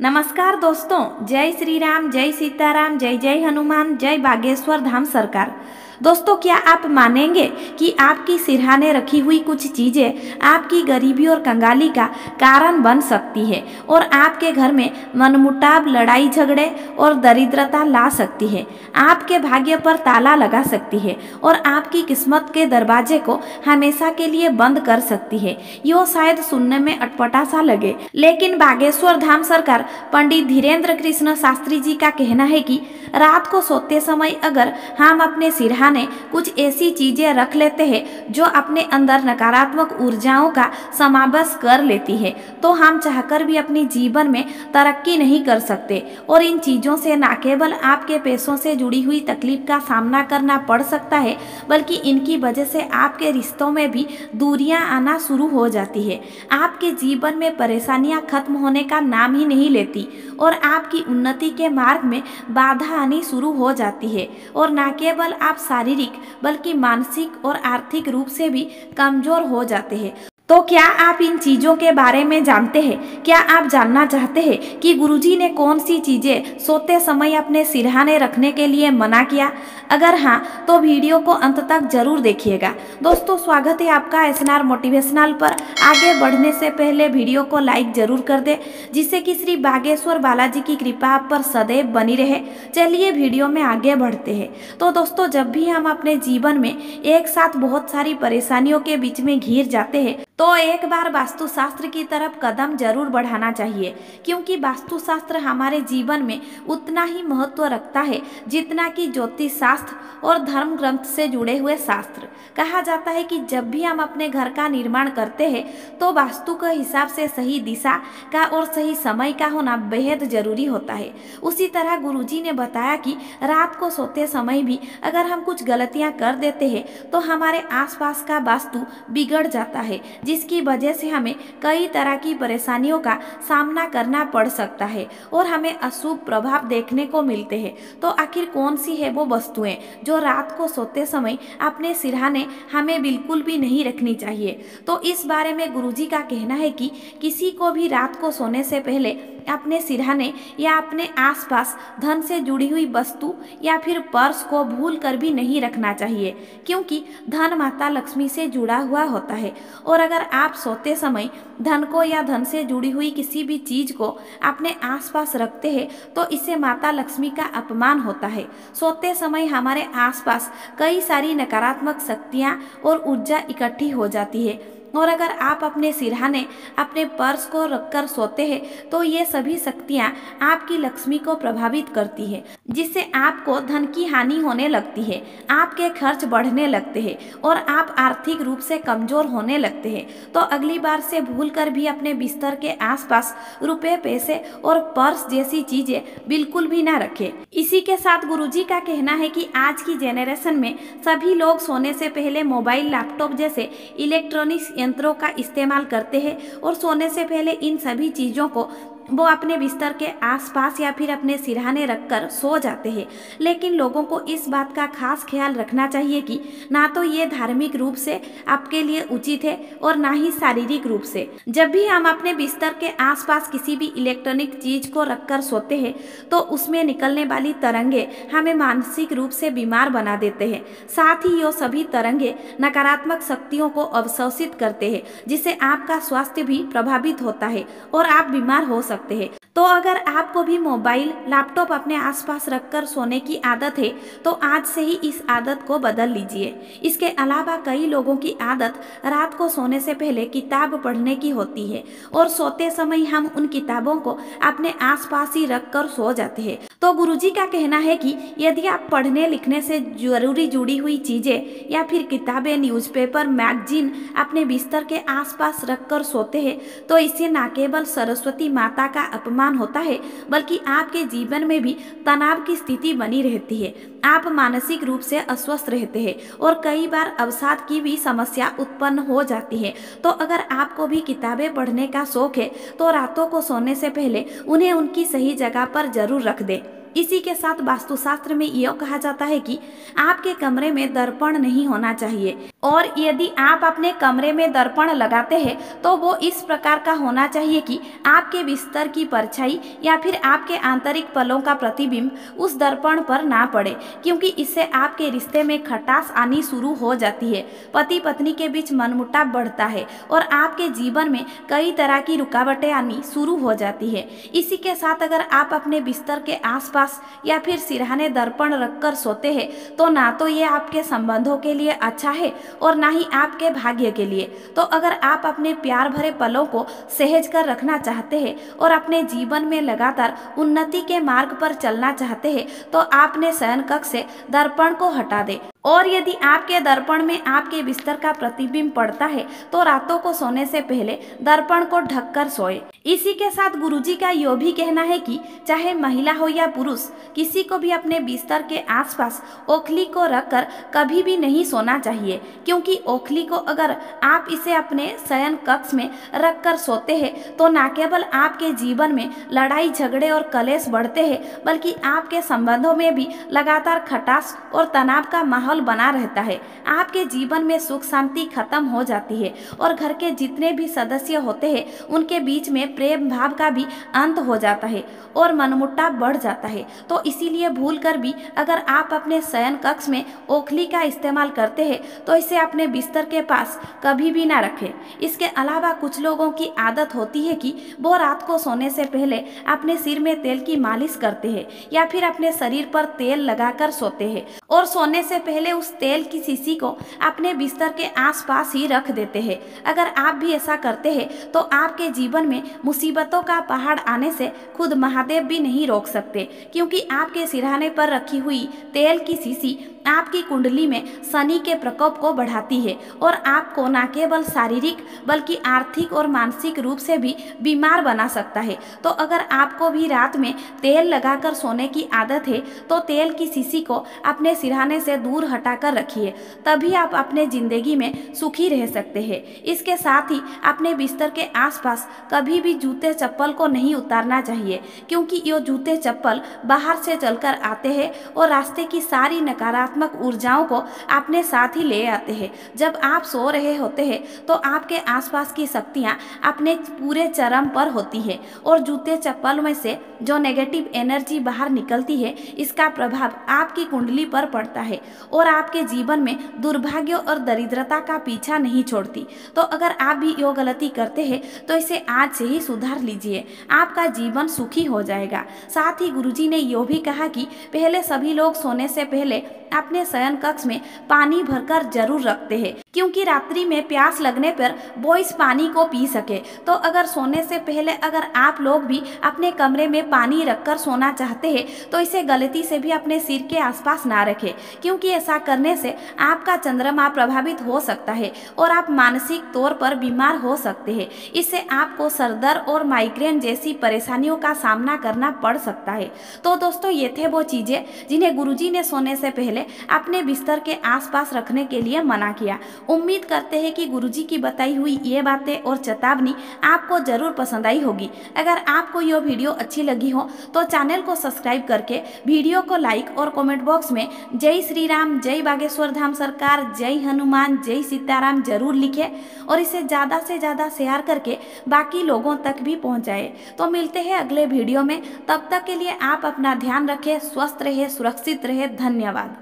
नमस्कार दोस्तों, जय श्री राम, जय सीताराम, जय जय हनुमान, जय बागेश्वर धाम सरकार। दोस्तों, क्या आप मानेंगे कि आपकी सिरहाने रखी हुई कुछ चीज़ें आपकी गरीबी और कंगाली का कारण बन सकती है और आपके घर में मनमुटाव, लड़ाई झगड़े और दरिद्रता ला सकती है, आपके भाग्य पर ताला लगा सकती है और आपकी किस्मत के दरवाजे को हमेशा के लिए बंद कर सकती है। यो शायद सुनने में अटपटा सा लगे, लेकिन बागेश्वर धाम सरकार पंडित धीरेन्द्र कृष्ण शास्त्री जी का कहना है कि रात को सोते समय अगर हम अपने सिरहाने कुछ ऐसी चीजें रख लेते हैं जो अपने अंदर नकारात्मक ऊर्जाओं का समावेश कर लेती है, तो हम चाहकर भी अपने जीवन में तरक्की नहीं कर सकते और इन चीजों से न केवल आपके पैसों से जुड़ी हुई तकलीफ का सामना करना पड़ सकता है, बल्कि इनकी वजह से आपके रिश्तों में भी दूरियां आना शुरू हो जाती है। आपके जीवन में परेशानियां खत्म होने का नाम ही नहीं लेती और आपकी उन्नति के मार्ग में बाधा आनी शुरू हो जाती है और न केवल आप शारीरिक बल्कि मानसिक और आर्थिक रूप से भी कमजोर हो जाते हैं। तो क्या आप इन चीज़ों के बारे में जानते हैं? क्या आप जानना चाहते हैं कि गुरुजी ने कौन सी चीज़ें सोते समय अपने सिरहाने रखने के लिए मना किया? अगर हाँ, तो वीडियो को अंत तक जरूर देखिएगा। दोस्तों, स्वागत है आपका एसएनआर मोटिवेशनल पर। आगे बढ़ने से पहले वीडियो को लाइक जरूर कर दे, जिससे कि श्री बागेश्वर बालाजी की कृपा आप पर सदैव बनी रहे। चलिए वीडियो में आगे बढ़ते हैं। तो दोस्तों, जब भी हम अपने जीवन में एक साथ बहुत सारी परेशानियों के बीच में घिर जाते हैं, तो एक बार वास्तुशास्त्र की तरफ कदम जरूर बढ़ाना चाहिए, क्योंकि वास्तुशास्त्र हमारे जीवन में उतना ही महत्व रखता है जितना कि ज्योतिष शास्त्र और धर्म ग्रंथ से जुड़े हुए शास्त्र। कहा जाता है कि जब भी हम अपने घर का निर्माण करते हैं तो वास्तु के हिसाब से सही दिशा का और सही समय का होना बेहद जरूरी होता है। उसी तरह गुरुजी ने बताया कि रात को सोते समय भी अगर हम कुछ गलतियां कर देते हैं तो हमारे आसपास का वास्तु बिगड़ जाता है, जिसकी वजह से हमें कई तरह की परेशानियों का सामना करना पड़ सकता है और हमें अशुभ प्रभाव देखने को मिलते हैं। तो आखिर कौन सी है वो वस्तुएं जो रात को सोते समय अपने सिरहाने हमें बिल्कुल भी नहीं रखनी चाहिए? तो इस बारे में गुरुजी का कहना है कि किसी को भी रात को सोने से पहले अपने सिरहाने या अपने आसपास धन से जुड़ी हुई वस्तु या फिर पर्स को भूल कर भी नहीं रखना चाहिए, क्योंकि धन माता लक्ष्मी से जुड़ा हुआ होता है और अगर आप सोते समय धन को या धन से जुड़ी हुई किसी भी चीज को अपने आसपास रखते हैं तो इससे माता लक्ष्मी का अपमान होता है। सोते समय हमारे आसपास कई सारी नकारात्मक शक्तियाँ और ऊर्जा इकट्ठी हो जाती है और अगर आप अपने सिरहाने अपने पर्स को रखकर सोते हैं तो ये सभी शक्तियाँ आपकी लक्ष्मी को प्रभावित करती है, जिससे आपको धन की हानि होने लगती है, आपके खर्च बढ़ने लगते हैं और आप आर्थिक रूप से कमजोर होने लगते हैं। तो अगली बार से भूल कर भी अपने बिस्तर के आसपास रुपए, पैसे और पर्स जैसी चीजें बिल्कुल भी ना रखें। इसी के साथ गुरुजी का कहना है कि आज की जेनरेशन में सभी लोग सोने से पहले मोबाइल, लैपटॉप जैसे इलेक्ट्रॉनिक्स यंत्रों का इस्तेमाल करते हैं और सोने से पहले इन सभी चीज़ों को वो अपने बिस्तर के आसपास या फिर अपने सिरहाने रखकर सो जाते हैं। लेकिन लोगों को इस बात का खास ख्याल रखना चाहिए कि ना तो ये धार्मिक रूप से आपके लिए उचित है और ना ही शारीरिक रूप से। जब भी हम अपने बिस्तर के आसपास किसी भी इलेक्ट्रॉनिक चीज को रखकर सोते हैं तो उसमें निकलने वाली तरंगे हमें मानसिक रूप से बीमार बना देते हैं। साथ ही ये सभी तरंगे नकारात्मक शक्तियों को अवशोषित करते हैं, जिससे आपका स्वास्थ्य भी प्रभावित होता है और आप बीमार हो सकते हैं। तो अगर आपको भी मोबाइल, लैपटॉप अपने आसपास रखकर सोने की आदत है तो आज से ही इस आदत को बदल लीजिए। इसके अलावा कई लोगों की आदत रात को सोने से पहले किताब पढ़ने की होती है और सोते समय हम उन किताबों को अपने आसपास ही रखकर सो जाते हैं। तो गुरुजी का कहना है कि यदि आप पढ़ने लिखने से जरूरी जुड़ी हुई चीजें या फिर किताबें, न्यूज़पेपर, मैगजीन अपने बिस्तर के आसपास रखकर सोते हैं तो इससे न केवल सरस्वती माता का अपमान होता है, बल्कि आपके जीवन में भी तनाव की स्थिति बनी रहती है। आप मानसिक रूप से अस्वस्थ रहते हैं और कई बार अवसाद की भी समस्या उत्पन्न हो जाती है। तो अगर आपको भी किताबें पढ़ने का शौक है तो रातों को सोने से पहले उन्हें उनकी सही जगह पर जरूर रख दें। इसी के साथ वास्तुशास्त्र में यह कहा जाता है कि आपके कमरे में दर्पण नहीं होना चाहिए, और यदि आप अपने कमरे में दर्पण लगाते हैं तो वो इस प्रकार का होना चाहिए कि आपके बिस्तर की परछाई या फिर आपके आंतरिक पलों का प्रतिबिंब उस दर्पण पर ना पड़े, क्योंकि इससे आपके रिश्ते में खटास आनी शुरू हो जाती है, पति पत्नी के बीच मनमुटाव बढ़ता है और आपके जीवन में कई तरह की रुकावटें आनी शुरू हो जाती है। इसी के साथ अगर आप अपने बिस्तर के आसपास या फिर सिरहाने दर्पण रखकर सोते हैं तो ना तो ये आपके संबंधों के लिए अच्छा है और ना ही आपके भाग्य के लिए। तो अगर आप अपने प्यार भरे पलों को सहेज कर रखना चाहते हैं और अपने जीवन में लगातार उन्नति के मार्ग पर चलना चाहते हैं तो आपने शयन कक्ष से दर्पण को हटा दे, और यदि आपके दर्पण में आपके बिस्तर का प्रतिबिंब पड़ता है तो रातों को सोने से पहले दर्पण को ढककर सोए। इसी के साथ गुरुजी का यह भी कहना है कि चाहे महिला हो या पुरुष, किसी को भी अपने बिस्तर के आसपास ओखली को रखकर कभी भी नहीं सोना चाहिए, क्योंकि ओखली को अगर आप इसे अपने शयन कक्ष में रखकर सोते हैं तो न केवल आपके जीवन में लड़ाई झगड़े और कलेश बढ़ते हैं, बल्कि आपके संबंधों में भी लगातार खटास और तनाव का माहौल बना रहता है। आपके जीवन में सुख शांति खत्म हो जाती है और घर के जितने भी सदस्य होते हैं उनके बीच में प्रेम भाव का भी अंत हो जाता है और मनमुटाव बढ़ जाता है। तो इसीलिए भूल कर भी अगर आप अपने शयन कक्ष में ओखली का इस्तेमाल करते हैं तो इसे अपने बिस्तर के पास कभी भी ना रखें। इसके अलावा कुछ लोगों की आदत होती है कि वो रात को सोने से पहले अपने सिर में तेल की मालिश करते हैं या फिर अपने शरीर पर तेल लगाकर सोते हैं और सोने से पहले उस तेल की शीशी को अपने बिस्तर के आसपास ही रख देते हैं। अगर आप भी ऐसा करते हैं तो आपके जीवन में मुसीबतों का पहाड़ आने से खुद महादेव भी नहीं रोक सकते, क्योंकि आपके सिरहाने पर रखी हुई तेल की शीशी आपकी कुंडली में शनि के प्रकोप को बढ़ाती है और आपको न केवल शारीरिक बल्कि आर्थिक और मानसिक रूप से भी बीमार बना सकता है। तो अगर आपको भी रात में तेल लगाकर सोने की आदत है तो तेल की शीशी को अपने सिरहाने से दूर हटाकर रखिए, तभी आप अपने जिंदगी में सुखी रह सकते हैं। इसके साथ ही अपने बिस्तर के आसपास कभी भी जूते चप्पल को नहीं उतारना चाहिए, क्योंकि ये जूते चप्पल बाहर से चलकर आते हैं और रास्ते की सारी नकारात्मक ऊर्जाओं को अपने साथ ही ले आते हैं। जब आप सो रहे होते हैं तो आपके आसपास की शक्तियां अपने पूरे चरम पर होती है और जूते चप्पल में से जो नेगेटिव एनर्जी बाहर निकलती है इसका प्रभाव आपकी कुंडली पर पड़ता है और आपके जीवन में दुर्भाग्य और दरिद्रता का पीछा नहीं छोड़ती। तो अगर आप भी ये गलती करते हैं तो इसे आज से ही सुधार लीजिए, आपका जीवन सुखी हो जाएगा। साथ ही गुरुजी ने यह भी कहा कि पहले सभी लोग सोने से पहले अपने शयन कक्ष में पानी भरकर जरूर रखते हैं, क्योंकि रात्रि में प्यास लगने पर वो इस पानी को पी सके। तो अगर सोने से पहले अगर आप लोग भी अपने कमरे में पानी रखकर सोना चाहते हैं तो इसे गलती से भी अपने सिर के आसपास ना रखें, क्योंकि ऐसा करने से आपका चंद्रमा प्रभावित हो सकता है और आप मानसिक तौर पर बीमार हो सकते हैं। इससे आपको सरदर्द और माइग्रेन जैसी परेशानियों का सामना करना पड़ सकता है। तो दोस्तों, ये थे वो चीजें जिन्हें गुरुजी ने सोने से पहले अपने बिस्तर के आसपास रखने के लिए मना किया। उम्मीद करते हैं कि गुरुजी की बताई हुई ये बातें और चेतावनी आपको जरूर पसंद आई होगी। अगर आपको यह वीडियो अच्छी लगी हो तो चैनल को सब्सक्राइब करके वीडियो को लाइक और कमेंट बॉक्स में जय श्री राम, जय बागेश्वर धाम सरकार, जय हनुमान, जय सीताराम जरूर लिखें और इसे ज़्यादा से ज़्यादा शेयर करके बाकी लोगों तक भी पहुंचाएं। तो मिलते हैं अगले वीडियो में, तब तक के लिए आप अपना ध्यान रखें, स्वस्थ रहे, सुरक्षित रहे। धन्यवाद।